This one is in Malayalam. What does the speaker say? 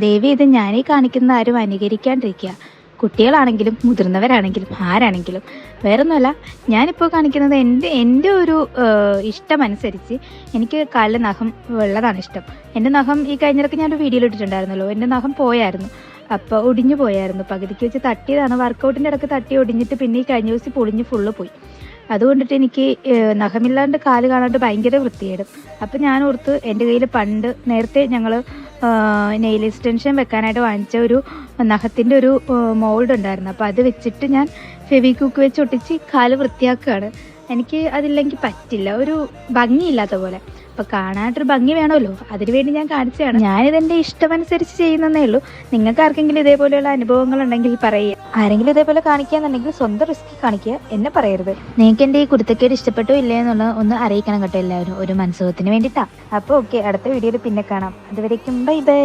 ദേവി ഇത് ഞാനീ കാണിക്കുന്ന ആരും അനുകരിക്കാണ്ടിരിക്കുക. കുട്ടികളാണെങ്കിലും മുതിർന്നവരാണെങ്കിലും ആരാണെങ്കിലും വേറൊന്നുമല്ല, ഞാനിപ്പോൾ കാണിക്കുന്നത് എൻ്റെ ഒരു ഇഷ്ടമനുസരിച്ച്. എനിക്ക് കാലിൽ നഖം ഉള്ളതാണ് ഇഷ്ടം. എൻ്റെ നഖം ഈ കഴിഞ്ഞിടയ്ക്ക് ഞാനൊരു വീഡിയോയിൽ ഇട്ടിട്ടുണ്ടായിരുന്നല്ലോ, എൻ്റെ നഖം പോയായിരുന്നു. അപ്പോൾ ഒടിഞ്ഞു പോയായിരുന്നു, പകുതിക്ക് വെച്ച് തട്ടിയതാണ്. വർക്കൗട്ടിൻ്റെ ഇടയ്ക്ക് തട്ടി ഒടിഞ്ഞിട്ട് പിന്നെ ഈ കഴിഞ്ഞ ദിവസം പൊളിഞ്ഞ് ഫുള്ള് പോയി. അതുകൊണ്ടിട്ട് എനിക്ക് നഖമില്ലാണ്ട് കാല് കാണാണ്ട് ഭയങ്കര വൃത്തികേടും. അപ്പം ഞാൻ ഓർത്ത് എൻ്റെ കയ്യിൽ പണ്ട് നേരത്തെ ഞങ്ങൾ നെയിൽ എക്സ്റ്റൻഷൻ വെക്കാനായിട്ട് വാങ്ങിച്ച ഒരു നഖത്തിൻ്റെ ഒരു മോൾഡ് ഉണ്ടായിരുന്നു. അപ്പോൾ അത് വെച്ചിട്ട് ഞാൻ ഫെവിക്വിക്ക് വെച്ച് ഒട്ടിച്ച് കാല് വൃത്തിയാക്കുകയാണ്. എനിക്ക് അതില്ലെങ്കിൽ പറ്റില്ല, ഒരു ഭംഗിയില്ലാത്ത പോലെ. അപ്പോൾ കാണാനായിട്ടൊരു ഭംഗി വേണമല്ലോ, അതിനുവേണ്ടി ഞാൻ കാണിച്ചതാണ്. ഞാനിതെൻ്റെ ഇഷ്ടമനുസരിച്ച് ചെയ്യുന്നതേ ഉള്ളൂ. നിങ്ങൾക്ക് ആർക്കെങ്കിലും ഇതേപോലെയുള്ള അനുഭവങ്ങൾ ഉണ്ടെങ്കിൽ പറയുക. ആരെങ്കിലും ഇതേപോലെ കാണിക്കുകയെന്നുണ്ടെങ്കിൽ സ്വന്തം റിസ്ക് കാണിക്കുക, എന്നെ പറയരുത്. നിങ്ങൾക്ക് എൻ്റെ ഈ കുരുത്തക്കേട് ഇഷ്ടപ്പെട്ടോ ഇല്ലേ എന്നുള്ളത് ഒന്ന് അറിയിക്കണം കേട്ടോ എല്ലാവരും, ഒരു മനസ്സുഖത്തിന് വേണ്ടിയിട്ടാണ്. അപ്പോൾ ഓക്കെ, അടുത്ത വീഡിയോയിൽ പിന്നെ കാണാം. അതുവരേക്കും ബൈ ബൈ.